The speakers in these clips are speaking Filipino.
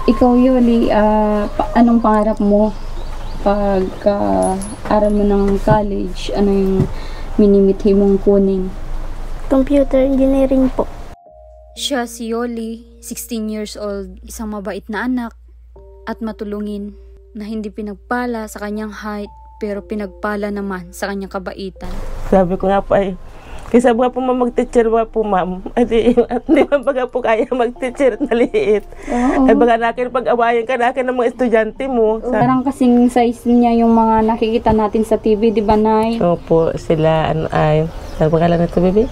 Ikaw, Yoli, anong pangarap mo pag aral mo ng college? Ano yung minimithi mong kunin? Computer engineering po. Siya si Yoli, 16 years old, isang mabait na anak at matulungin na hindi pinagpala sa kanyang height pero pinagpala naman sa kanyang kabaitan. Sabi ko nga po ay, kaysa ba po mag-teacher ba po ma'am? At hindi man baga po kaya mag-teacher na liit. Ay baga nakin pag-awayan ka nakin ng mga estudyante mo. Parang kasing size niya yung mga nakikita natin sa TV, di ba, Nay? Opo, sila ano ay, ano pangalan nito, baby?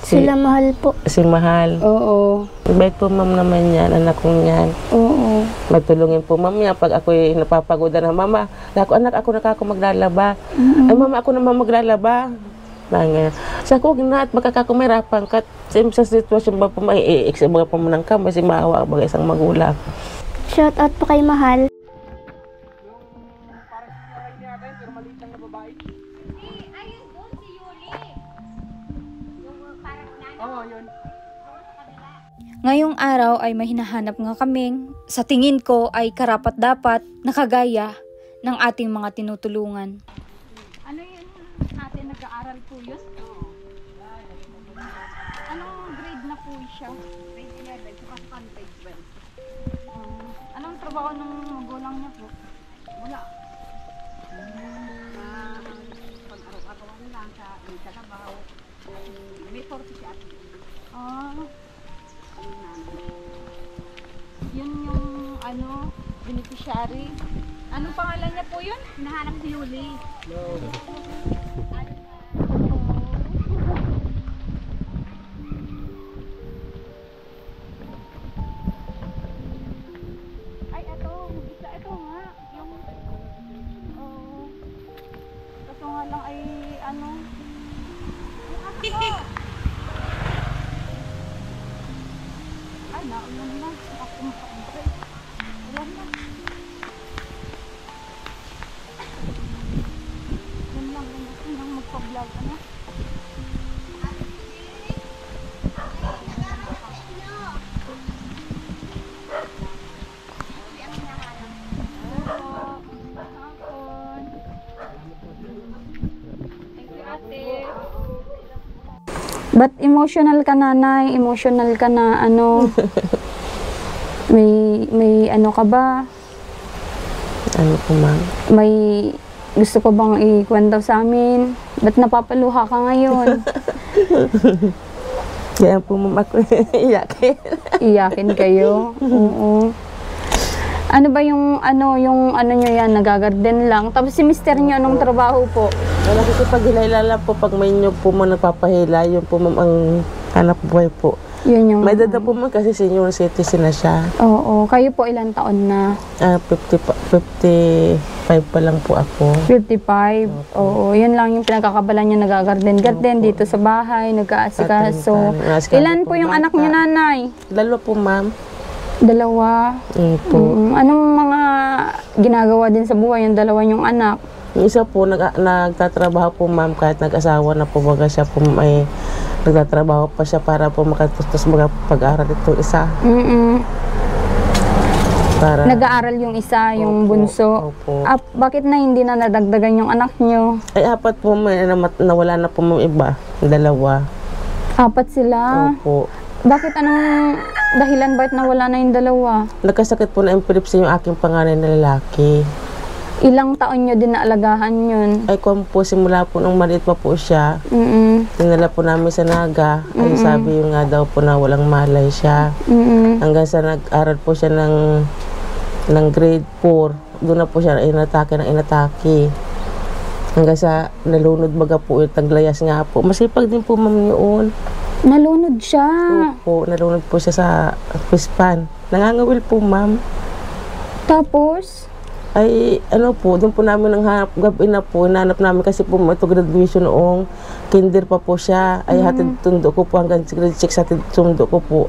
Sila Mahal po. Si Mahal. Oo. Bait po ma'am naman yan, anak kong yan. Oo. Magtulungin po ma'am yan pag ako'y napapagoda na mama. Anak ako maglalaba. Ay mama, ako naman maglalaba. Sa ko na at makakakumirapan kat sa sitwasyon ba po may i-exam po mo ng kamay si maawa ba isang magulang. Shout out po kay Mahal. Ngayong araw ay may hinahanap nga kaming sa tingin ko ay karapat-dapat nakagaya ng ating mga tinutulungan. Ano yun ate, nag-aaral po yun? Anong grade na po siya? Grade 11, kapasukan grade 12. Anong trabaho ng magulang niya po? Wala. Pag-araw-araw lang sa trabaho, may 40 siya. Yun yung ano, beneficiary. Anong pangalan niya po yun? Hinahanap si Yuli. Ay, ito nga. Yung, kaso nga lang ay, ano, yung ako. Ay, naulan na. Ako makaintay. Ulan na. Yan lang. Yan lang magpa-vlog. Ano? Thank you, ate. But emotional ka na, Nay? Emotional ka na, ano? may ano ka ba? Ano po ma'am? May gusto ko bang ikwento sa amin? Ba't napapaluha ka ngayon? Kaya po ma'am ako iyakin. Iyakin kayo? Oo. Ano ba yung ano nyo yan, nagagarden lang? Tapos si mister nyo, anong trabaho po? Wala kasi pag hilala po, pag may nyug po mo nagpapahila, yun po ma'am ang hanap buhay po. Yun yung... May dada po ma'am kasi senior citizen na siya. Oo. Kayo po ilang taon na? 55 pa lang po ako. 55? Oo. Yun lang yung pinagkakabalan niya, nagagarden dito sa bahay, nag-aasikaso. Ilan po yung anak niyo, Nanay? 2 po ma'am. 2? Po. Anong mga ginagawa din sa buhay yung 2 yung anak? Yung isa po, nagtatrabaho po ma'am kahit nag-asawa na po baga siya po may nagtatrabaho pa siya para po makatapos pag-aaral itong isa. Para nag-aaral yung isa, yung bunso. Opo. Bakit na hindi na nadagdagan yung anak nyo? Ay 4 po may nawala na po ma'am iba, 2. 4 sila? Opo. Bakit anong dahilan bakit nawala na yung 2? Nagkasakit po na epilepsy yung aking panganay na lalaki. Ilang taon nyo din naalagaan yun? Ay kung po simula po nung maliit pa po siya, tinala po namin sa Naga. Ay sabi yung nga daw po na walang malay siya. Hanggang sa nag-aral po siya ng grade 4, doon na po siya inatake. Hanggang sa nalunod baga po yung taglayas nga po. Masipag din po ma'am yun. Nalunod siya? Opo, nalunod po siya sa pispan. Nangangawil po ma'am. Tapos? Ay, ano po, doon po namin gabi na po, hinanap namin kasi po ito graduation noong kinder pa po siya. Ay, hatid tundo ko po hanggang grade 6, hatid tundo ko po.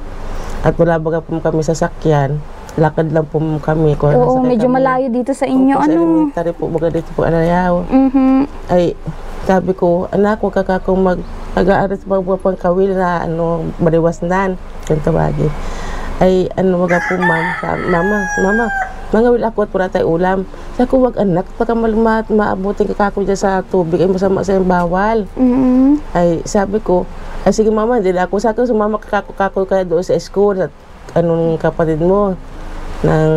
At wala baga po kami sasakyan. Lakad lang po kami. Oo, medyo kami. Malayo dito sa inyo. Opo, sa elementary po, baga dito po, Alayaw. Ay, sabi ko, anak, huwag mag-aaral sa mga pangkawil na, baliwasnan. Yung tawagin. Ay, ano waga po ma'am, mama, mangawil ako at pura tayo ulam. Sabi ko, wag anak, baka maabutin ka ako dyan sa tubig, ay masama sa yung bawal. Ay, sabi ko, ay sige mama, hindi na ako. Sabi ko, sumama kako kaya doon sa school at anong kapatid mo ng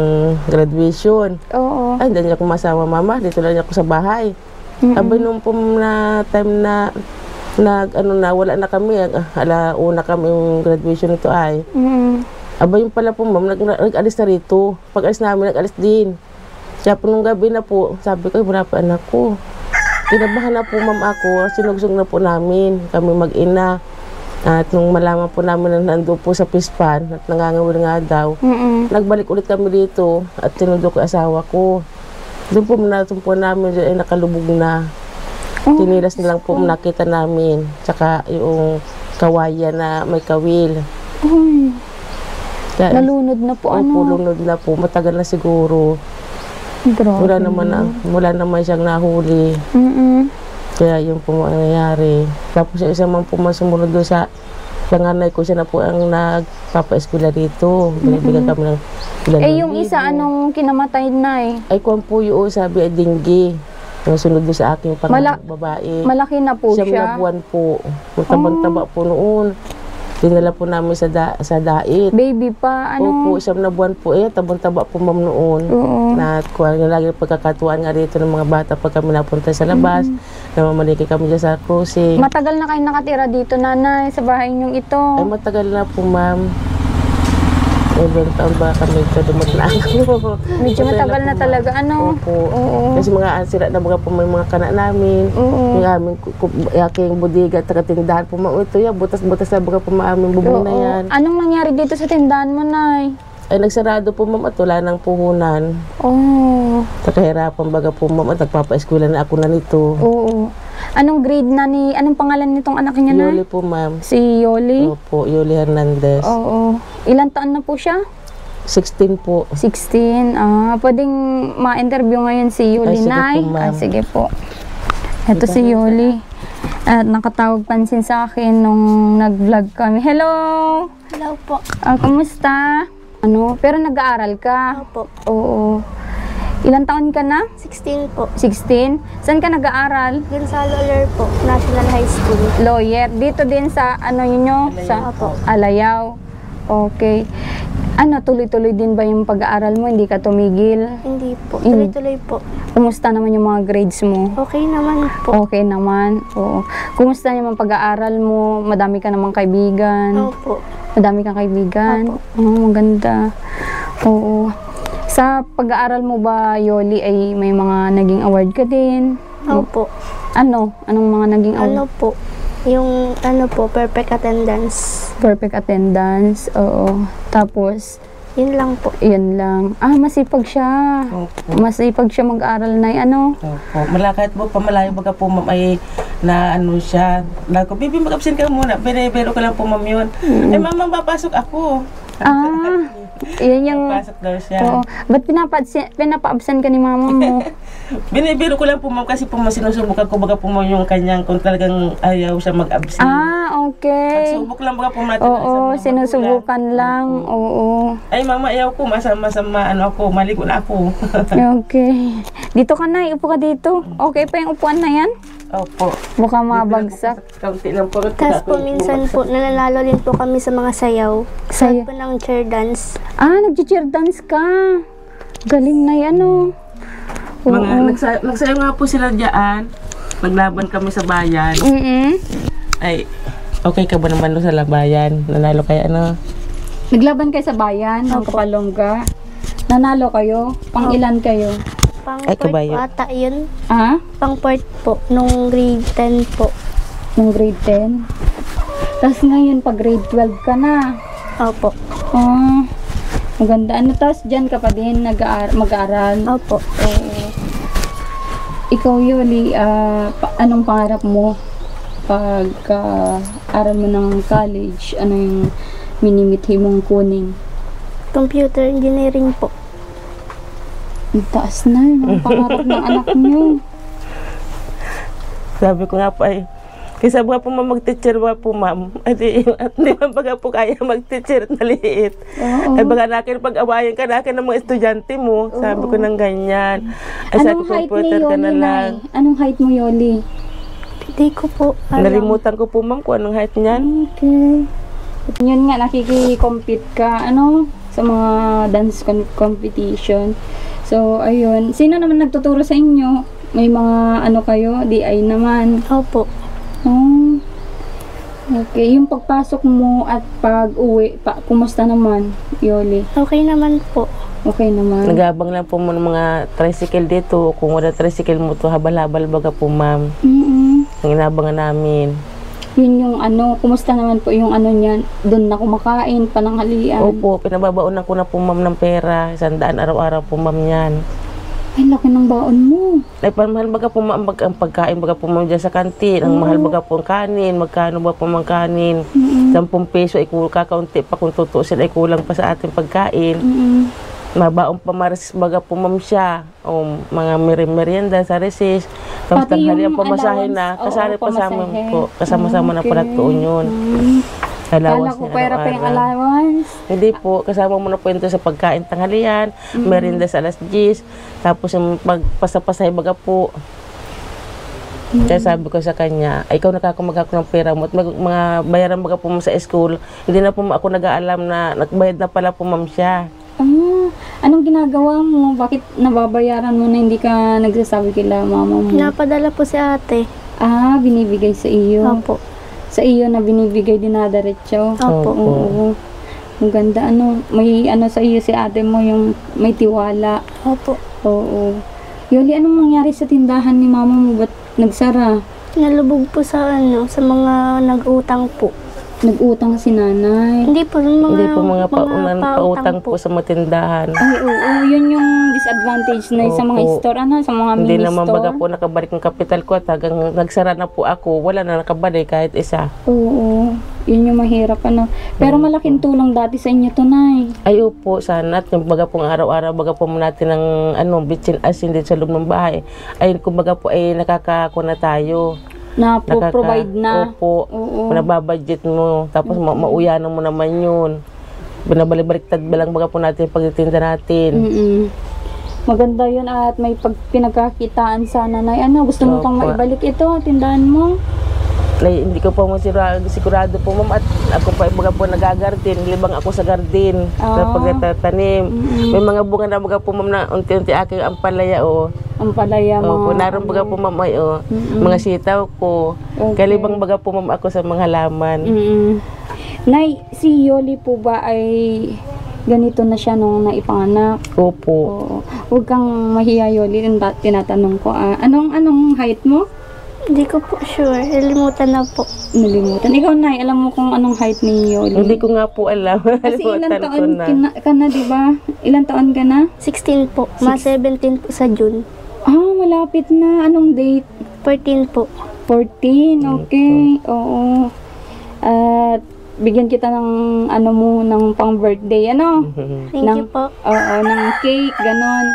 graduation. Oo. Ay, hindi niya ako masawa mama, dito lang niya ako sa bahay. Abay nung po na time na wala na kami, una kami yung graduation nito ay. Aba yung pala po ma'am, nag-alis na rito. Pag-alis namin, nag-alis din. Kaya po nung gabi na po, sabi ko, wala pa anak ko. Kinabahan na po ma'am ako, sinugsog na po namin, kami mag-ina. At nung malaman po namin na nandun po sa pispan at nangangawil nga daw, nagbalik ulit kami dito at sinundo ko asawa ko. Doon po natumpo namin, ay nakalubog na. Tinilas na lang po nakita namin. Tsaka yung kawayan na may kawil. Kaya, Nalunod na po opo, lunod na po. Matagal na siguro. Grabe. Wala naman siyang nahuli. Kaya yun po nangyayari. Tapos yung isa man po sumunod doon sa panganay ko, siya na po ang nagpapa-eskwela dito. Binibigyan kami ng ilan. Yung isa, anong kinamatay na eh? Ay, kung po yung sabi ay dinggi. Yung sunod doon sa aking babae. Malaki na po siya? Siyam na buwan po. Tabang-taba po noon. Dinala po namin sa dait. Baby pa, ano? Opo, siyam na buwan po. Tabang-taba po ma'am noon. Na kuha nga lagi pagkakatuan nga rito ng mga bata pag kami napunta sa labas. Namamaliki kami dyan sa cruising. Matagal na kayo nakatira dito, nanay, sa bahay niyong ito? Ay, matagal na po ma'am. Ibang taon ba kami ito dumatlaan ko. Medyo matagal na talaga, ano? Opo. Oo. Kasi mga ansira na mga po may mga kana namin. Yung aming aking budiga at tindahan po mga ito yan. Butas-butas na mga po aming bubong na yan. Anong nangyari dito sa tindahan mo, nay? Ay nagsarado po ma'am at wala ng puhunan. Nakahirapan baga po ma'am at nagpapa-eskwela na ako na nito. Oo. Anong grade na anong pangalan nitong anak niya, nay? Yoli po ma'am. Si Yoli? Opo, Yoli Hernandez. Oo. Ilang taon na po siya? 16 po. 16. Pwedeng ma-interview ngayon si Yoli, nay? Sige po. Ito si Yoli. At nakatawag pansin sa akin nung nag-vlog kami. Hello! Hello po. Kumusta? Pero nag-aaral ka? Opo. Oo. Ilang taon ka na? 16 po. 16? Saan ka nag-aaral? Gonzalo Ler po, National High School. Lawyer. Dito din sa sa Opo. Alayaw. Okay. Tuloy-tuloy din ba yung pag-aaral mo? Hindi ka tumigil? Hindi po. Tuloy-tuloy po. Kumusta naman yung mga grades mo? Okay naman po. Okay naman. Oo. Kumusta naman pag-aaral mo? Madami ka namang kaibigan? Opo. Madami kang kaibigan? Opo. Maganda. Oo. Sa pag-aaral mo ba, Yoli, ay may mga naging award ka din? Opo. Anong mga naging award? Ano po? Yung perfect attendance. Perfect attendance, oo. Tapos, Yun lang po. yun lang. Masipag siya. Opo. Masipag siya mag-aral na Opo. Malakad po, pamalayo baga po ma'am ay na siya. Lako, baby mag-absent ka muna. Bero ko lang po ma'am yun. Ay mama, papasok ako. Yan yung... Pasok daw siya. Oo. Ba't pinapa-absent ka ni mama mo? Binibiro ko lang po ma'am kasi po sinusubukan ko baga po ma'am yung kanyang kung talagang ayaw siya mag-absent. Okay. Pagsubok lang baga po natin. Oo, sinusubukan lang. Oo. Ay mama, ayaw ko. Masama ako. Maligo na ako. Okay. Dito ka na. Upo ka dito. Okay pa yung upuan na yan? Opo. Baka mabagsak. Kaunti lang po. Tapos po minsan po, nananalo din po kami sa mga sayaw. Sayaw po ng chair dance. Nag-cheer dance ka. Galing na yan, Nagsayaw nga po sila dyan. Naglaban kami sa bayan. Ay, okay ka ba naman doon sa labayan? Nanalo kayo Naglaban kayo sa bayan, ng Kapalongga. Nanalo kayo? Pang ilan kayo? Pang Ay, port kabayo. po ata yun. Pang Port po, nung grade 10 po. Nung grade 10? Tapos ngayon, pag grade 12 ka na. Opo. Maganda. Tapos dyan ka pa din mag-aaral? Opo. Ikaw, Yoli, anong pangarap mo pag aral mo ng college? Ano yung minimithi mong kunin? Computer engineering po. Ang taas na yun, ang pangarap ng anak niyo. Sabi ko nga po ay, Kaysa mga po ma'am mag-teacher mga po ma'am. At hindi man baga po kaya mag-teacher na liit. Oo. Ay baga nakin pag-awayan ka nakin ng mga estudyante mo. Sabi ko ng ganyan. Ay sabi Anong ko, height ni computer ka Yoli, na lang. Nay? Anong height mo, Yoli? Hindi ko po alam. Nalimutan ko po ma'am kung anong height niyan. Okay. Yun nga, nakiki-compete ka, sa mga dance competition. So, ayun. Sino naman nagtuturo sa inyo? May mga kayo? DI naman. Opo. Oh. Okay. Yung pagpasok mo at pag-uwi, kumusta naman, Yoli? Okay naman po. Okay naman. Nagabang lang po mo ng mga tricycle dito. Kung wala tricycle mo to, habal-habal baga po ma'am. Ang inabangan namin. Yun yung kumusta naman po yung niyan? Doon na kumakain, pananghalian? Opo, pinababaonan ko na po ma'am ng pera. 100 araw-araw po ma'am yan. Ay, laki ng baon mo. Ay, mahal baga po ma'am ang pagkain baga po ma'am dyan sa kantin. Ang mahal baga po ang kanin. Magkano ba po ang kanin? 10 peso ay kakaunti pa kung tutusin ay kulang pa sa ating pagkain. Mabaong pamaris baga po ma'am siya. O mga merienda sa recess. Tapos Pati tanghali ang yung pamasahe na. allowance, Kasali pa sa amin pamasahe. po. Kasama-sama na po nagtuon yun. Kala Allowance ko niya pera pa yung araw-araw. allowance. Hindi po, kasama mo na po ito sa pagkain tanghalian, merienda sa alas 10, tapos yung pagpasapasay baga po. Kaya sabi ko sa kanya, ay ikaw nakakumagak ng pera mo at mga bayaran baga po mo sa school, hindi na po ako nag-aalam na nagbayad na pala po ma'am siya. Anong ginagawa mo? Bakit nababayaran mo na hindi ka nagsasabi kila mama mo? Pinapadala po si ate. Binibigay sa iyo. Opo. Sa iyo na binibigay dinadaretso. Opo. Oo. Ang ganda, may sa iyo si ate mo yung may tiwala. Opo. Oo. Yoli, anong nangyari sa tindahan ni mama mo? Ba't nagsara? Nalubog po sa sa mga nag-utang po. Nag-utang si nanay. Hindi po, mga, Hindi po mga pautang po sa matindahan. Ay, oo. Yun yung disadvantage na sa mga Opo. store, sa mga Hindi mini naman store. baga po nakabalik ng kapital ko at hanggang nagsara na po ako, wala na nakabalik kahit isa. Oo. Yun yung mahirap, Pero malaking tulong dati sa inyo to, Nay. Ay opo, sana at yung baga pong araw-araw baga po natin ng bitchin asin din sa loob ng bahay. Ay kumbaga po ay nakakakuna tayo. Na provide na. Opo. Oo. Nababudget mo. Tapos mauyanan mo naman yun. Binabalik-baliktad ba lang baga po natin pagtitinda natin. Maganda yun at may pinagkakitaan sana, Nay. Gusto mo pang Opo. maibalik ito, tindahan mo? Hindi ko pa sigurado po ma'am at ako pa baga po nagagardin. Libang ako sa garden. Sa pagtatanim. May mga bunga na baga po ma'am na unti-unti aking ampalaya Ang palaya mga... Opo, naroon baga po ma'am ay mga sitaw ko. Okay. Kalibang baga po ma'am ako sa mga halaman. Nay, si Yoli po ba ay ganito na siya nung naipanganak? Opo. Oo. Huwag kang mahiya, Yoli. Tinatanong ko, anong height mo? Hindi ko po sure. Nalimutan na po. Nalimutan. Ikaw, Nay, alam mo kung anong height ni Yoli? Hindi ko nga po alam. Kasi ilang Nalimutan taon ka na, di ba? Ilang taon ka na? 16 po. 17 po sa June. Malapit na. Anong date? 14 po. 14, okay. Oo. At bigyan kita ng ng pang birthday, Thank you po. Oo, ng cake, ganon.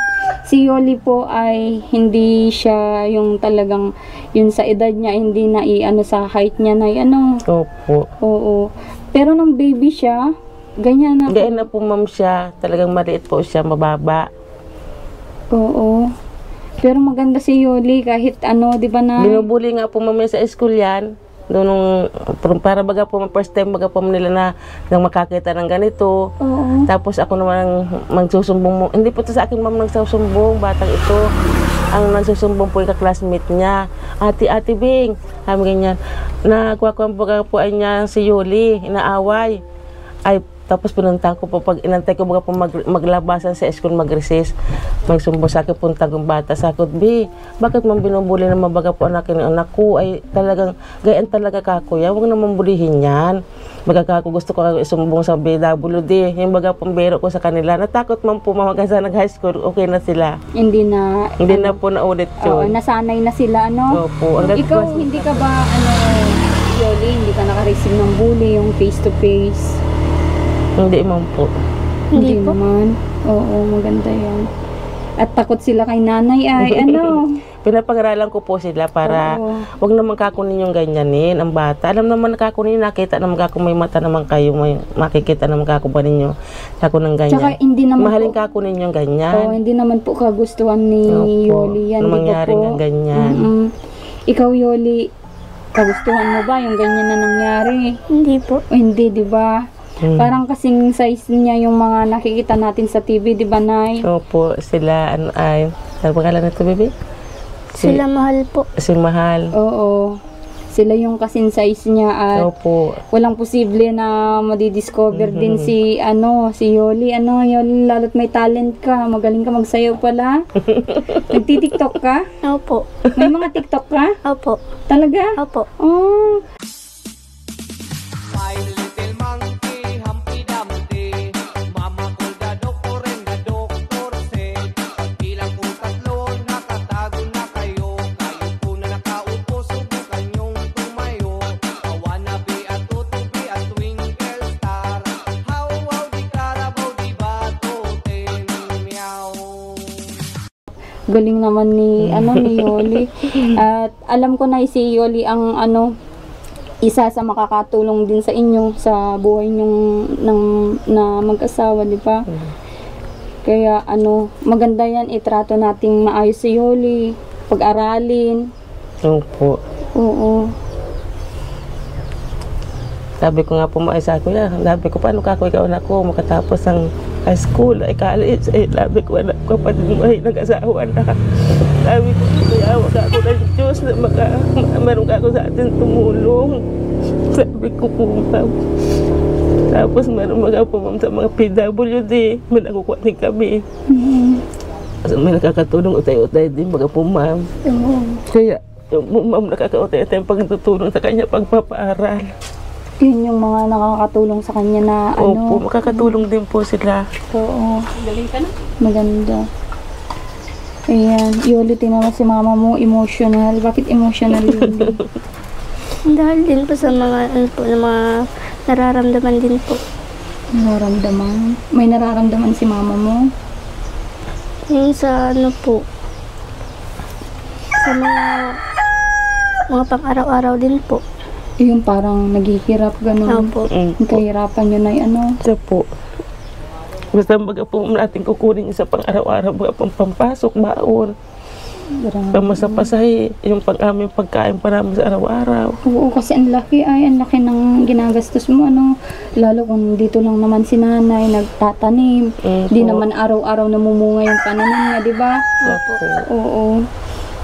Si Yoli po ay hindi siya yung talagang, yun sa edad niya, hindi na sa height niya na Opo. Oo. Pero nung baby siya, ganyan na. Gaya na po ma'am siya. Talagang maliit po siya, mababa. Oo. Pero maganda si Yoli kahit di ba na? Binubuli nga po ma'am sa school yan. Doon para baga po first time baga po nila nang makakita ng ganito. Oo. Tapos ako naman magsusumbong mo. Hindi po ito sa akin ma'am nagsusumbong. Batang ito. Ang nagsusumbong po yung classmate niya. Ate Bing. Kami ganyan. Nagwakwang baga po ay niya si Yoli. Inaaway. Ay, tapos pinunta ko po, pag inantay ko baga po maglabasan sa school, mag-recess, magsumbong sa akin, punta kong bata, sakot, B, bakit man binubuli naman baga po anak ko, ay talagang, gayaan talaga ka kuya, huwag naman bulihin yan. Baga kako, gusto ko isumbong sa BWD, yung baga pong bero ko sa kanila, natakot man po mga sa nag-high school, okay na sila. Hindi na po naulit Oo, yun. nasanay na sila, Opo. Ikaw, hindi ka ba, Yoli, hindi ka naka-receive ng bully, yung face-to-face? Hindi man po. Hindi po. naman. Oo, maganda yan. At takot sila kay nanay ay ano. Pinapangaralan ko po sila para Oo. wag naman kakunin yung ganyanin ang bata. Alam naman kakunin, nakita naman kako may mata naman kayo, may makikita naman kako ba ninyo kako ng ganyan. Tsaka hindi naman Mahalin po, kakunin yung ganyan. hindi naman po kagustuhan ni Opo, Yoli yan, na di ba mangyari po? ng ganyan. Ikaw Yoli, kagustuhan mo ba yung ganyan na nangyari? Hindi po. O hindi, di ba? Parang kasing size niya yung mga nakikita natin sa TV, di ba, Nay? Opo, sila ano ay, ano pangalan nito, baby? Sila mahal po. Si Mahal. Oo. Sila yung kasing size niya at Opo. walang posible na madidiscover din si Yoli. Yoli, lalo't may talent ka. Magaling ka magsayaw pala. Nagtitiktok ka? Opo. May mga TikTok ka? Opo. Talaga? Opo. Oh. Five little monkey, Humpty Dumpty. Mama called the doctor and the doctor said, pagbilang po tatlo, nakatago na kayo. Kayo po na nakaupo, subukan yung tumayo. I wanna be a tutubi, a twinkle star. How, di Carabao, di Batoten, meow. Galing naman ni Yoli. At alam ko na si Yoli ang isa sa makakatulong din sa inyo sa buhay nyong na mag-asawa, di ba? Kaya maganda yan, itrato nating maayos si Yoli, pag-aralin. Opo. Oo. Sabi ko nga po sa kuya, sabi ko, paano kako ikaw na ako makatapos ang high school, ay college, sabi ko, anak ko, kapatid mo ay nag-asawa na. Sabi ko, kaya wag ako ng Diyos na meron ka ako sa atin tumulong. Sabi ko po, ma'am. Tapos meron mga po, ma'am, sa mga PWD, may nakukuha din kami. So, may nakakatulong utay-utay din, mga po, ma'am. Kaya, yung po, ma'am, nakakautay-utay ang pagtutulong sa kanya pagpapaaral. Yun yung mga nakakatulong sa kanya na Opo, makakatulong din po sila. Oo. Galing ka na? Maganda. Ayan. Yoli, tinawa si mama mo, emotional. Bakit emotional yun? Dahil din po sa mga, na mga nararamdaman din po. Nararamdaman? May nararamdaman si mama mo? Yung sa po, sa mga pang-araw-araw din po. Yung parang naghihirap, gano'n. Opo. Yung kahirapan yun ay Isa po. Basta baga po natin kukunin isa pang araw-araw, baga pang pampasok, baon. Pamasapasahe, yung aming pagkain para namin sa araw-araw. Oo, kasi ang laki ng ginagastos mo, Lalo kung dito lang naman si nanay, nagtatanim. Di naman araw-araw namumunga yung pananim niya, di ba? Opo. Oo.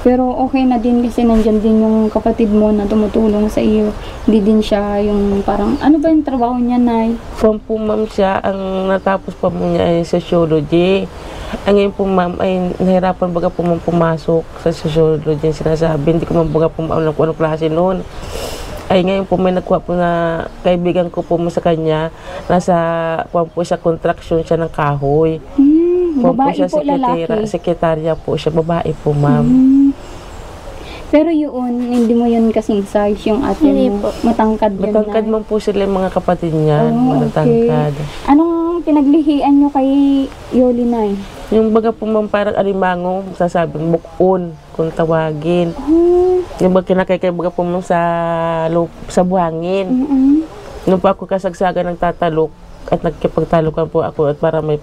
Pero okay na din kasi nandyan din yung kapatid mo na tumutulong sa iyo. Hindi din siya yung parang, ano ba yung trabaho niya, Nay? Po, ma'am, siya, ang natapos pa mo niya ay sociology. Ang ngayon po, ma'am, ay nahirapan baga po ma'am pumasok sa sociology yung sinasabi. Hindi ko ma'am baga po ma'am kung anong klase noon. Ay ngayon po may nagkuha po na kaibigan ko po mo sa kanya. Nasa, kuha po siya, contraction siya ng kahoy. Babae po, lalaki? Sekretarya po siya, babae po, ma'am. Pero yun, hindi mo yun kasing size yung ate Hindi mo. po. Matangkad yun, Matangkad Nay. man po sila yung mga kapatid niya. Oh, Matangkad. okay. Anong pinaglihian nyo kay Yoli, Nay? Yung baga po ma'am parang alimango, sasabing bukon kung tawagin. Yung baga kinakaykay baga po ma'am sa buhangin. Nung pa ako kasagsagan ng tatalok at nagkipagtalukan po ako at para may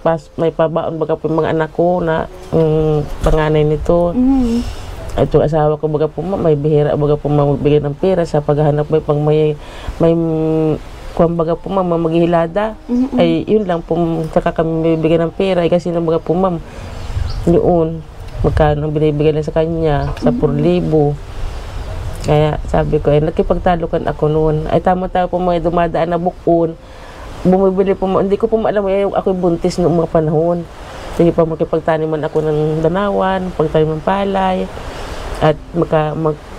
pabaon baga po yung mga anak ko na panganay nito. At yung asawa ko baga po ma'am, may bihira baga po ma'am magbigay ng pera sa paghahanap may kung baga po ma'am maghihilada. Ay yun lang po saka kami bibigyan ng pera ay kasi nang baga po ma'am yun magkano ang binibigay lang sa kanya sa 4,000. Kaya sabi ko ay nakipagtalukan ako noon ay tama-tama po mga dumadaan na bukon bumibili po hindi ko po maalam yung ako'y buntis noong mga panahon. Sige pa makipagtaniman ako ng danawan, pagtanim ng palay. At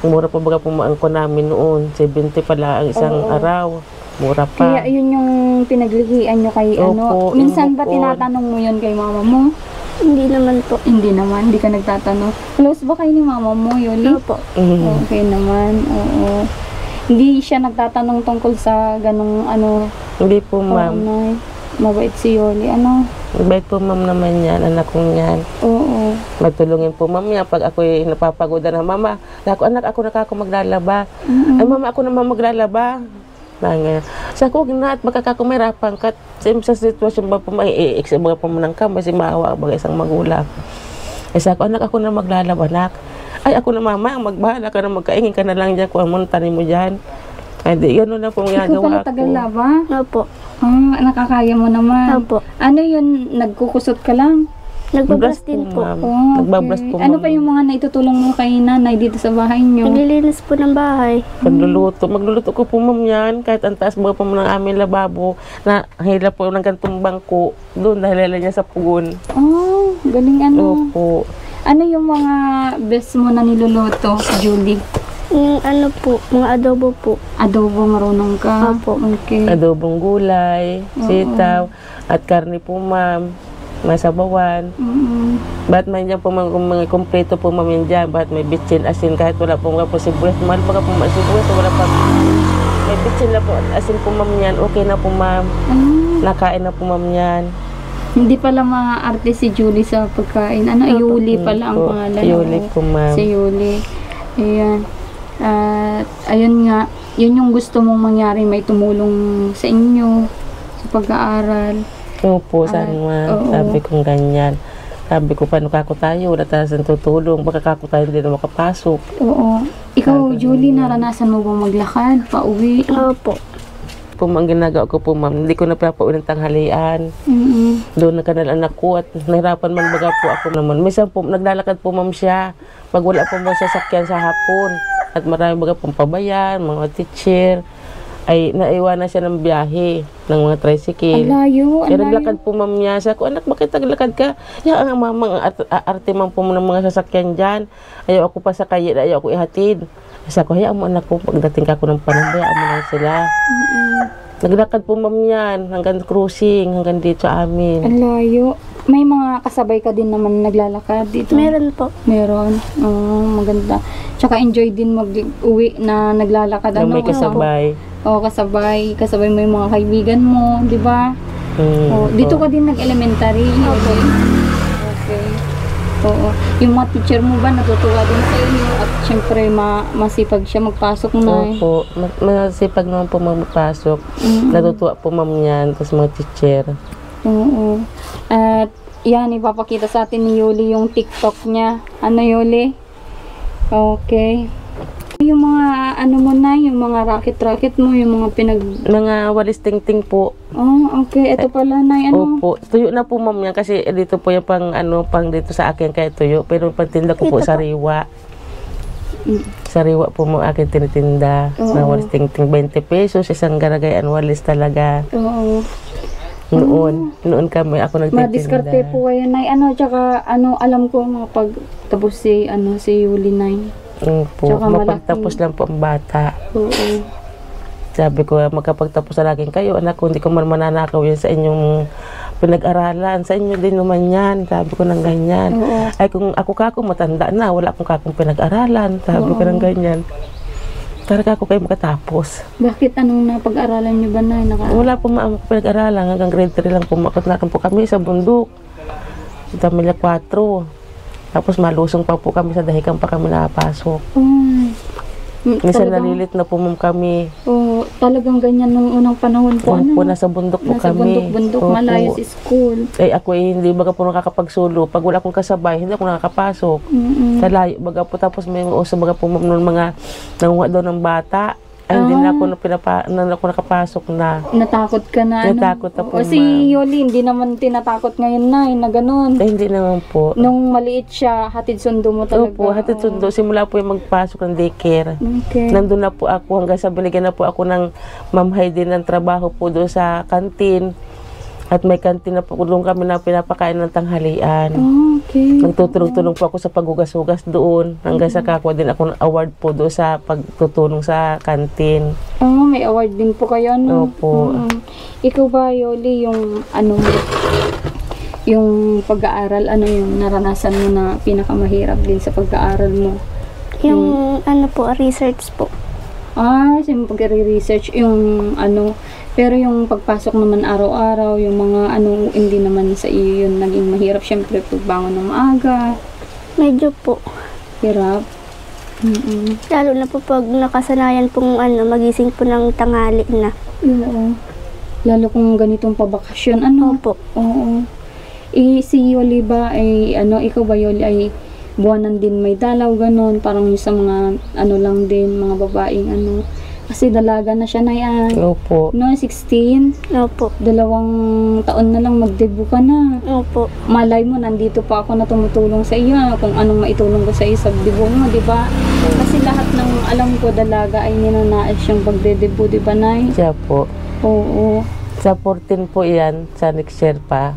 mura pa baga po maangko namin noon. 70 pala ang isang araw. Mura pa. Kaya yun yung pinaglihian nyo kay Opo, Minsan ba bukod. tinatanong mo yun kay mama mo? Hindi naman po. Hindi naman, hindi ka nagtatanong. Close ba kayo ni mama mo, Yoli? Opo. Okay naman, oo. Hindi siya nagtatanong tungkol sa ganong Hindi po ma'am. Nay. Mabait si Yoli. Bait po ma'am naman yan, anak kong yan. Oo. Magtulungin po ma'am yan pag ako'y napapagoda na mama. Anak ako maglalaba. Ay mama ako naman maglalaba. Ganyan. Sa ko na at magkakakumirapan kat sa sitwasyon ba po mai-i-exam mga po ng kamay si maawa ang isang magulang. Ay sa ko anak ako na maglalaba anak. Ay ako na mama ang magbahala ka na magkaingin ka na lang dyan kung ano tanin mo dyan. Ay di gano'n na pong Ikaw ginagawa pala ko. tagalaba? Opo. Nakakaya mo naman. Opo. Ano yun, nagkukusot ka lang? Nagbabras din po. ma'am. Oh, Nagbabras po Ano ma'am. pa yung mga naitutulong mo kay nanay dito sa bahay niyo? Naglilinis po ng bahay. Magluluto ko po ma'am yan, kahit ang taas mga po ng aming lababo, na hila po ng gantong bangko, doon dahil niya sa pugon. Oh, galing ano. Opo. Ano yung mga best mo na niluluto, Julie? Yung ano po, mga adobo po. Adobo, marunong ka? Opo. Okay. Adobong gulay, sitaw, at karne po ma'am, masabawan. Ba't may dyan po mga kompleto po ma'am yan dyan, ba't may bitchin, asin, kahit wala po mga po sibuyas, mahal baga po mga sibuyas, wala pa. May bitchin na po, asin po ma'am yan, okay na po ma'am, nakain na po ma'am yan. Hindi pala maarte si Julie sa pagkain. Ano, Yuli pala ang Po, pangalan. Yuli Oo, po ma'am. Si Yuli. Ayan. At ayun nga, yun yung gusto mong mangyari, may tumulong sa inyo sa pag-aaral. Opo, saan ma'am, oo. sabi kong ganyan. Sabi ko, paano kako tayo, wala tayo sa tutulong, baka kako tayo hindi na makapasok. Oo. Ikaw, Sabi Julie, naranasan mo bang maglakad, pauwi? Opo. Po, ang ginagawa ko po ma'am, hindi ko na pinapauwi ng tanghalian. Doon na kanal anak ko at nahirapan man baga po ako naman. Minsan po, naglalakad po ma'am siya. Pag wala po mo sasakyan sa hapon. At marami baga pong pabayan, mga teacher. Ay, naiwanan siya ng biyahe ng mga tricycle. Ang layo, Kaya ang layo. naglakad po ma'am niya. Sabi ko, anak, bakit naglakad ka? Ya, ang mama, arte man po ng mga sasakyan dyan. Ayaw ako pa sa kaya, ayaw ako ihatid. Sabi ko, hayaan mo anak ko, pagdating ka ko ng panahon, hayaan mo lang sila. Naglakad po ma'am yan, hanggang cruising, hanggang dito sa amin. Ang layo. May mga kasabay ka din naman naglalakad dito? Meron po. Meron. Maganda. Tsaka enjoy din mag-uwi na naglalakad. Na may kasabay. Oo, kasabay. Kasabay mo yung mga kaibigan mo, di ba? Dito ka din nag-elementary. Okay. Oo. Yung mga teacher mo ba natutuwa din sa inyo? At syempre masipag siya magpasok na eh. Opo, masipag naman po magpasok. Natutuwa po ma'am yan, tapos mga teacher. Oo. At yan, ipapakita sa atin ni Yuli yung TikTok niya. Ano, Yuli? Okay. Yung mga ano mo na, yung mga racket mo, yung mga Mga walis ting-ting po. Oh, okay. Ito pala na, ano? Opo, tuyo na po ma'am yan kasi dito po yung pang dito sa akin kaya tuyo. Pero pagtinda ko po sariwa. Sariwa po mo akin tinitinda. Na walis ting-ting, 20 pesos, isang garagayan walis talaga. Oo. Noon kami, ako nagtitinda. Madiskarte po kayo, Nay. Ano, tsaka, alam ko mga pag tapos si Yuli, Nay. Opo, Tsaka mapagtapos lang po ang bata. Oo. Sabi ko, magkapagtapos na laging kayo, anak ko, hindi ko man mananakaw yan sa inyong pinag-aralan. Sa inyo din naman yan. Sabi ko ng ganyan. Oo. Ay, kung ako matanda na, wala akong kakong pinag-aralan. Sabi ko ng ganyan. Talaga ako kayo makatapos. Bakit anong napag-aralan niyo ba, Nay? Wala po pinag-aralan. Hanggang grade 3 lang po. Makot po kami sa bundok. Sa Tamilya 4. Tapos malusong pa po kami sa dahikan pa kami nakapasok. Minsan nalilit na po kami. Oo, talagang ganyan nung unang panahon po. Po, nasa bundok po Nasa kami. bundok-bundok, Opo. malayo sa school. Ako hindi baga po nakakapagsulo. Pag wala akong kasabay, hindi ako nakakapasok. Sa layo baga po. Tapos may uso baga po mga nanguha daw ng bata. Ay, hindi na ako nakapasok na. Natakot ka na. Natakot ako, O si Yoli, hindi naman tinatakot ngayon, Nay, na ganun. Ay, hindi naman po. Nung maliit siya, hatid sundo mo talaga. Opo, hatid sundo. Simula po yung magpasok ng daycare. Okay. Nandun na po ako hanggang sa binigyan na po ako ng Ma'am Heidi ng trabaho po doon sa kantin. At may kantin na po doon kami na pinapakain ng tanghalian. Okay. Nagtutulong-tulong po ako sa paghugas-hugas doon. Hanggang sa kakuha din ako ng award po doon sa pagtutulong sa kantin. May award din po kayo, no? Opo. Ikaw ba, Yoli, yung yung pag-aaral, yung naranasan mo na pinakamahirap din sa pag-aaral mo? Yung ano po, research po. Yung pag-research, yung ano, pero yung pagpasok naman araw-araw, yung mga ano, hindi naman sa iyo yun naging mahirap. Siyempre, pagbangon ng maaga, Medyo po. hirap. Lalo na po pag nakasanayan pong magising po ng tanghali na. Oo. Lalo kung ganitong pabakasyon, ano? Opo. Oo. Si Yoli ba, ikaw ba Yoli, ay buwanan din may dalaw, ganon, parang yung sa mga, ano lang din, mga babaeng, ano, kasi dalaga na siya na yan. Opo. No, 16, Opo. 2 taon na lang mag-debut ka na. Opo. Malay mo, nandito pa ako na tumutulong sa iyo, kung anong maitulong ko sa iyo sa debut mo, di ba? Kasi lahat ng alam ko, dalaga ay ninanais yung pagde-debut, di ba, Nay? Siya po. Oo. Sa 14 po yan, sa next year pa.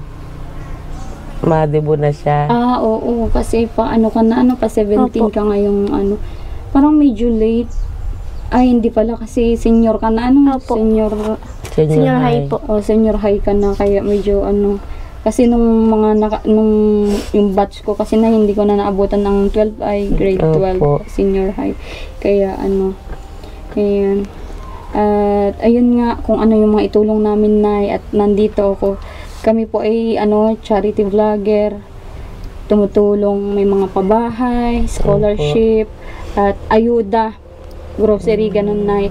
Madebo na siya. Oo, kasi pa ano ka na, pa 17 Opo. ka ngayong ano, parang medyo late. Ay, hindi pala kasi senior ka na, Opo. senior Senior high po. senior high ka na, kaya medyo ano, kasi nung yung batch ko kasi na hindi ko na naabutan ng 12 ay grade 12, Opo. senior high. Kaya ano, ayan. At ayun nga, kung ano yung mga itulong namin, Nay, at nandito ako. Kami po ay charity vlogger, tumutulong, may mga pabahay, scholarship, at ayuda, grocery, ganun, Nay.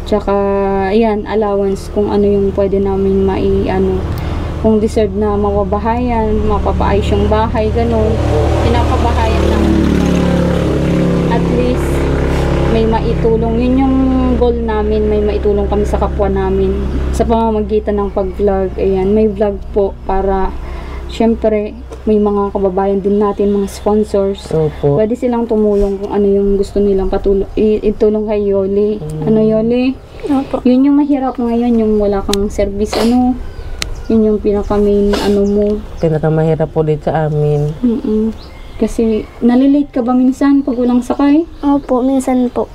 Tsaka, ayan, allowance, kung ano yung pwede namin kung deserve na mapabahayan, mapapaayos yung bahay, ganun, pinapabahayan namin. At least, may maitulong. Yun yung goal namin, may maitulong kami sa kapwa namin sa pamamagitan ng pag-vlog. Ayan, may vlog po para syempre may mga kababayan din natin, mga sponsors. Opo. Pwede silang tumulong kung ano yung gusto nilang itulong kay Yoli. Ano, Yoli? Opo. Yun yung mahirap ngayon, yung wala kang service, yun yung pinaka main mo. Pinakamahirap po dito sa amin. Kasi nalilate ka ba minsan pag walang sakay? Opo, minsan po.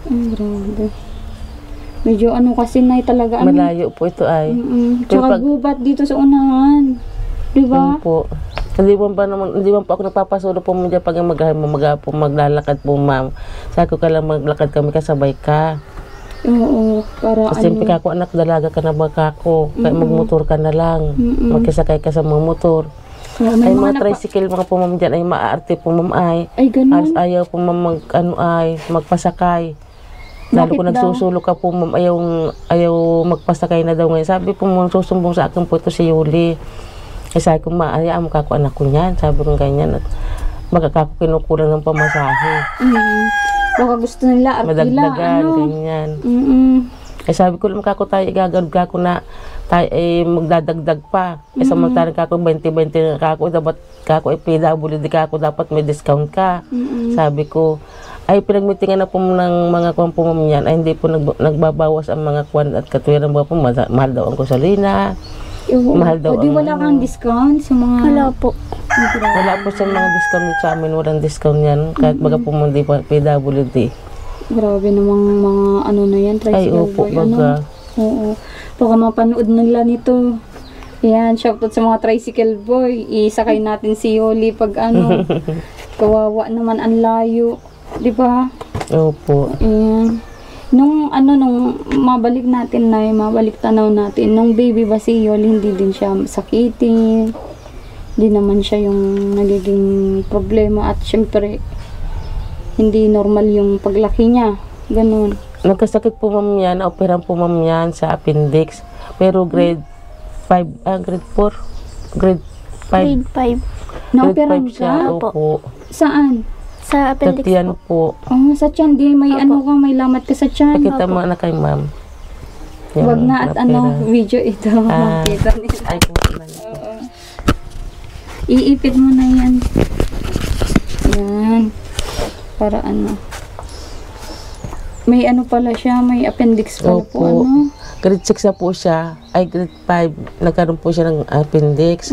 Ay, grabe. Medyo kasi, Nay, talaga Malayo po ito ay. Tsaka pag- gubat dito sa unahan. Di ba? Yun po. Hindi man po ako napapasulo po mo dyan pag maglalakad po, ma'am. Sabi ko ka lang maglakad kami, kasabay ka. Oo, para Kasi siyempre kako anak, dalaga ka na ba kako? Kaya magmotor ka na lang. Magkisakay ka sa mga motor. Oo, may Ay mga napa- tricycle mga po ma'am dyan ay maaarte po ma'am ay. Ay, ganun. Ayaw po ma'am magpasakay. Lalo Bakit ko daw? nagsusulo ka po ma'am, ayaw magpasakay na daw ngayon. Sabi po ma'am, susumbong sa akin po ito si Yuli. Ay sabi ko, maayaan mo kako anak ko niyan. Sabi ko ganyan. At magkakako kinukulang ng pamasahe. Baka gusto nila, arkila, Madagdagan, ganyan. Eh sabi ko lang kako tayo, igagawag kako na tayo ay magdadagdag pa. Eh samantalang kako 20-20 na kako, dapat kako ay PWD kako, dapat may discount ka. Sabi ko, ay pinagmitingan na po ng mga kuwan po ma'am yan, ay hindi po nagbabawas ang mga kuwan at katwiran po, mahal daw ang gasolina. Mahal daw O, di ang wala kang discount sa mga... Wala po. Wala po sa mga discount dito sa amin, walang discount yan. Kahit baga po hindi po PWD. Grabe namang mga na yan, Ay, tricycle opo, boy, baga. Oo. Baka mapanood nila nito. Yan, shoutout sa mga tricycle boy. Isakay natin si Yoli pag kawawa naman ang layo. Di ba? Opo. Ayan. Nung mabalik tanaw natin, nung baby ba si Yoli, hindi din siya sakitin. Hindi naman siya yung nagiging problema at syempre, hindi normal yung paglaki niya. Ganun. Nagkasakit po ma'am yan, na-operan po ma'am yan sa appendix. Pero grade 5, grade 4, grade 5. Grade 5. Na-operan Grade 5 siya, ka? opo. Saan? Sa appendix Tatian po. po. Oh, sa tiyan. Di, may may lamat ka sa tiyan. Pakita mo na kay ma'am. Yan, Wag na at na-opera. video ito. Ah. Makita nila. Ay, kung Iipit mo na yan. Yan. Para may pala siya, may appendix pala po, Opo. Grade 6 na po siya. Ay, grade 5. Nagkaroon po siya ng appendix.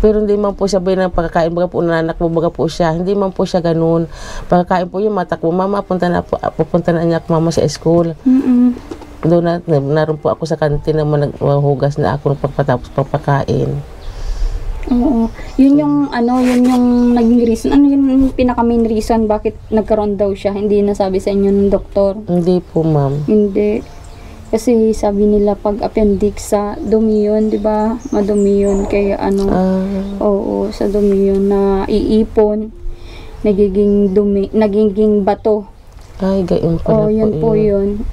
Pero hindi man po siya ng pagkakain. Baga po, nanak mo, baga po siya. Hindi man po siya ganun. Pagkakain po yung matakbo. Mama, pupunta na niya ako mama sa school. Doon naroon po ako sa kantin na naghugas na ako ng pagpatapos pagpakain. Oo. Yun yung yun yung naging reason. Ano yun yung pinaka main reason bakit nagkaroon daw siya? Hindi nasabi sa inyo ng doktor? Hindi po, ma'am. Hindi. Kasi sabi nila pag appendix sa dumi yun, di ba? Madumi yun. Kaya oo, sa dumi yun na iipon, nagiging dumi, nagiging bato. Ay, gayon pala yun po yun.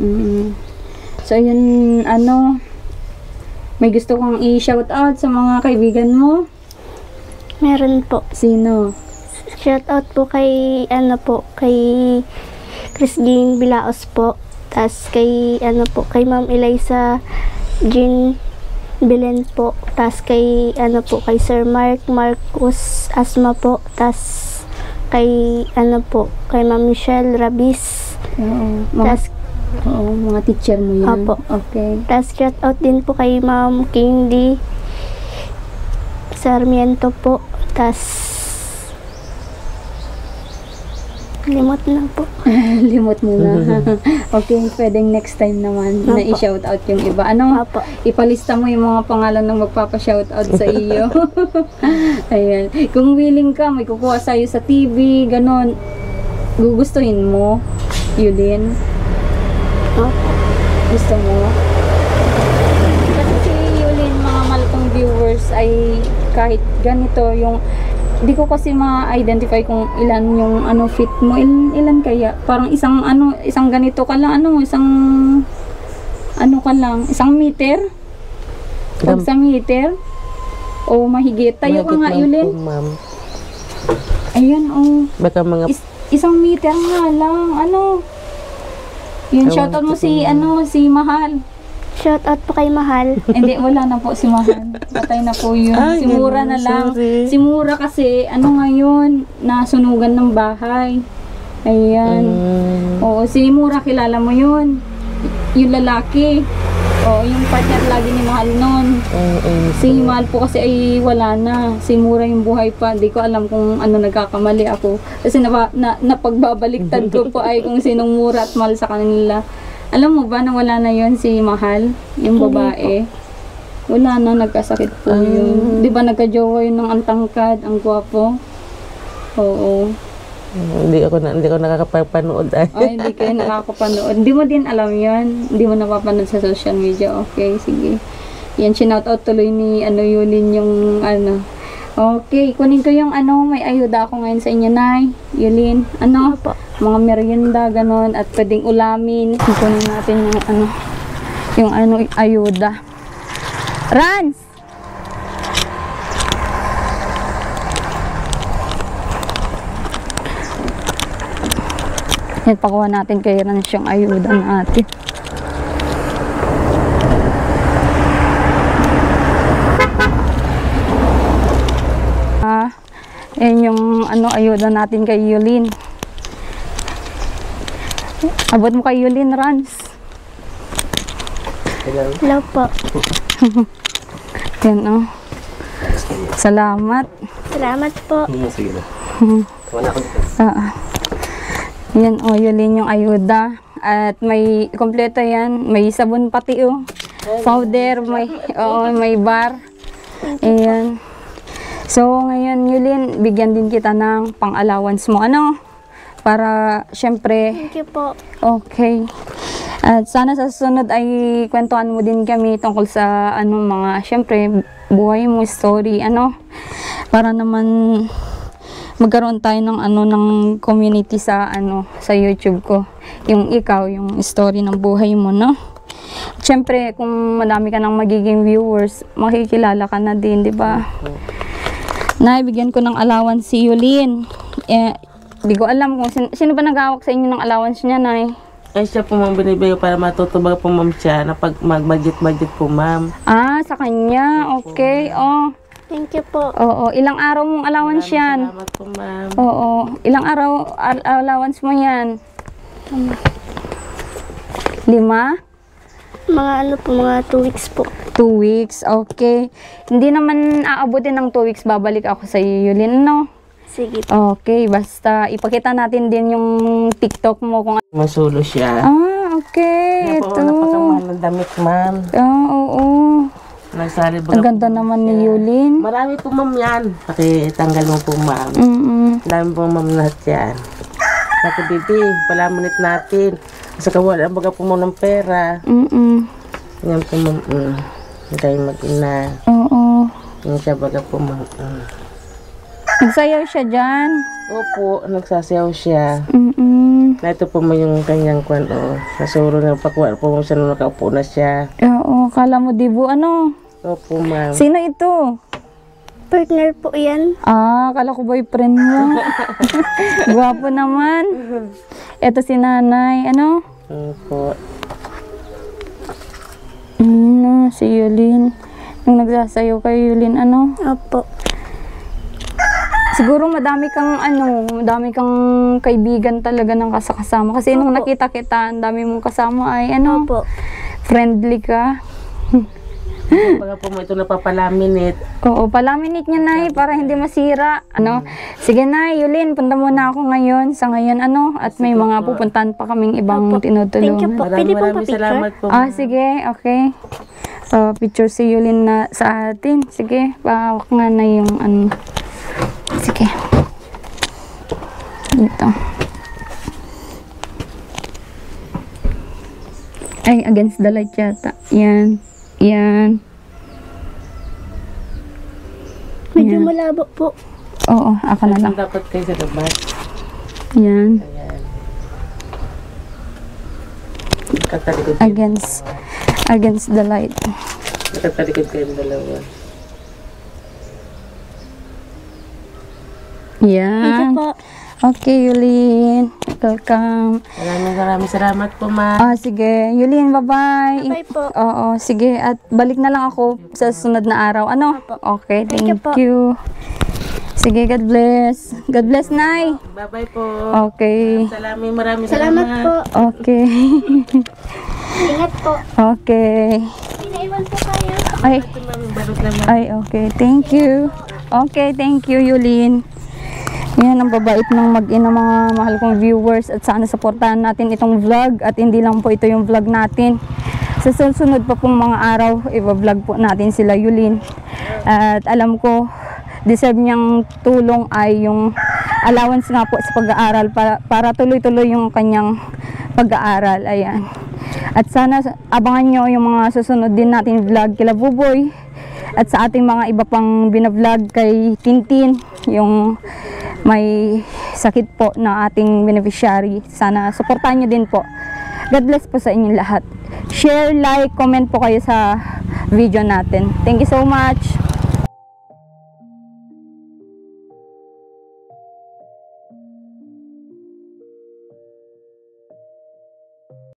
So, yun, may gusto kong i-shout out sa mga kaibigan mo? Meron po. Sino? Shout out po kay, kay Chris Jean Bilaos po. Tas kay, kay Ma'am Eliza Jean Belen po. Tas kay, kay Sir Marcus Asma po. Tas kay, kay Ma'am Michelle Rabis. Oo. Tas, mga teacher mo yan. Opo. Okay. tas shout out din po kay Ma'am Kingdy Sarmiento po. Tas, limot na po. Limot mo na. Okay, pwedeng next time naman na Opo. i-shout out yung iba. Opo. Ipalista mo yung mga pangalan ng magpapa-shout out sa iyo. Ayan. Kung willing ka, may kukuha sa'yo sa TV, ganon. Gugustuhin mo, Yulin? Opo. Gusto mo? Kasi si Yulin, mga maltong viewers, ay kahit ganito, yung di ko kasi ma-identify kung ilan yung fit mo. Ilan kaya? Parang isang ganito ka lang, isang ka lang, isang meter? Pag sa meter? O mahigit? Tayo ka nga, Yulin. Po, ma'am. Ayan, Baka mga... isang meter nga lang, Yun, shoutout mo si Mahal. Shout out po kay Mahal. Hindi, wala na po si Mahal. Patay na po yun. Ay, Si Mura na lang. sorry. Si Mura kasi, ngayon, nasunugan ng bahay. Ayan. Oo, si Mura, kilala mo yun. Yung lalaki. Oo, yung partner lagi ni Mahal nun. Si Mahal po kasi ay wala na. Si Mura yung buhay pa. Di ko alam kung nagkakamali ako. Kasi napagbabaliktad ko po ay kung sinong Mura at Mahal sa kanila. Alam mo ba na wala na yon si Mahal, yung babae? Wala na, nagkasakit po yun. Di ba nagka-jowa yun ng antangkad, ang gwapo? Oo. Hindi ako nakakapanood. Ay, hindi kayo nakakapanood. Hindi mo din alam yan. Hindi mo napapanood sa social media. Okay, sige. Yan, shoutout tuloy ni Yulin yung Okay, kunin ko yung may ayuda ako ngayon sa inyo, Nay. Yulin, Opo. mga merienda, ganon, at pwedeng ulamin. Kunin natin yung ayuda. Rans! Yan, pakuha natin kay Rans yung ayuda natin. Yan yung ayuda natin kay Yulin. Abot mo kay Yulin, Rans. Hello po. Yan, Salamat. Salamat po. Sige na. Yan, Yulin yung ayuda. At may kompleto yan. May sabon pati, powder, may bar. Ayan. So, ngayon, Yulin, bigyan din kita ng pang-allowance mo. Para, syempre... Thank you po. Okay. At sana sa susunod ay kwentuhan mo din kami tungkol sa, syempre, buhay mo, story, para naman magkaroon tayo ng, ng community sa, sa YouTube ko. Yung ikaw, yung story ng buhay mo, no? Syempre, kung madami ka ng magiging viewers, makikilala ka na din, di ba? Naibigyan ko ng allowance si Yulin. Di ko alam kung sino ba nag-awak sa inyo ng allowance niya, Nay? Ay, siya po, ma'am, binibigay para matutubag po, ma'am, siya na pag mag-budget po, ma'am. Sa kanya. Okay. Thank you po. Oo. Ilang araw mong allowance yan? Salamat po, ma'am. Oo. Ilang araw allowance mo yan? 5? Mga 2 weeks po. 2 weeks. Okay. Hindi naman aabutin ng 2 weeks. Babalik ako sa iyo, Yulin, no? Sige po. Okay. Basta ipakita natin din yung TikTok mo kung Masulo siya. okay. Kaya po, Ito. napakamahal ng damit, ma'am. Oo. Nagsali Ang ganda naman ni Yulin. Marami po ma'am yan. Pakitanggal mo po ma'am. Marami po ma'am lahat yan. Naku bibi, palamunit natin. Sa kawala, baga po mo ng pera. Yan po ma'am. Hindi kayo mag-ina. Oo. Yan siya baga po ma'am. Nagsayaw siya dyan. Opo, nagsasayaw siya. Na ito po mo yung kanyang kwan. Nasuro na pakuha po mo siya nung nakaupo na siya. Oo, kala mo dibo ano? Opo ma'am. Sino ito? Partner po yan. Ah, kala ko boyfriend mo. Gwapo naman. Ito si nanay, ano? Opo. Si Yulin. Nung nagsasayaw kay Yulin, ano? Opo. Siguro madami kang kaibigan talaga ng kasama. Kasi nung Opo. nakita kita, ang dami mong kasama ay ano? Opo. Friendly ka. Baga po mo ito napapalaminit. Oo, palaminit niya, Nay, para hindi masira. Ano? Sige, Nay, Yulin, punta muna ako ngayon. Sa ngayon, ano? At may mga pupuntahan pa kaming ibang Opo. Thank you tinutulungan. po. Pwede po Maraming pa-picture? salamat po. Ah, sige, okay. Picture si Yulin na sa atin. Sige, pahawak nga na yung ano. Sige. Dito. Ay, against the light yata. Yan. Yan. Medyo Yan. malabo po. Oo, ako na lang. Dapat kayo sa labas. Yan. Ayan. Nakatalikod kayo. Against the light. Nakatalikod kayong dalawa. Thank you Yan. po. Okay, Yulin. Welcome. Maraming salamat po, ma. Sige. Yulin, bye-bye. Bye po. Oo, sige. At balik na lang ako sa sunod na araw. Ano? Okay, Thank you thank po. you. Sige, God bless. God bless, Nay. Bye-bye po. Okay. Maraming Salamat po. Okay. Ingat po. Okay. Pinaiwan po kayo. Ay, Balot naman. ay, okay. Thank you. Okay, thank you, Yulin. Yan ang babait ng mag-ina, mga mahal kong viewers, at sana supportahan natin itong vlog, at hindi lang po ito yung vlog natin. Sa susunod pa pong mga araw, i-vlog po natin sila Yulin. At alam ko, deserve niyang tulong ay yung allowance nga po sa pag-aaral para tuloy-tuloy yung kanyang pag-aaral. Ayan. At sana abangan nyo yung mga susunod din natin vlog kila Buboy, at sa ating mga iba pang binavlog kay Tintin, yung may sakit po na ating beneficiary. Sana supportahan nyo din po. God bless po sa inyong lahat. Share, like, comment po kayo sa video natin. Thank you so much.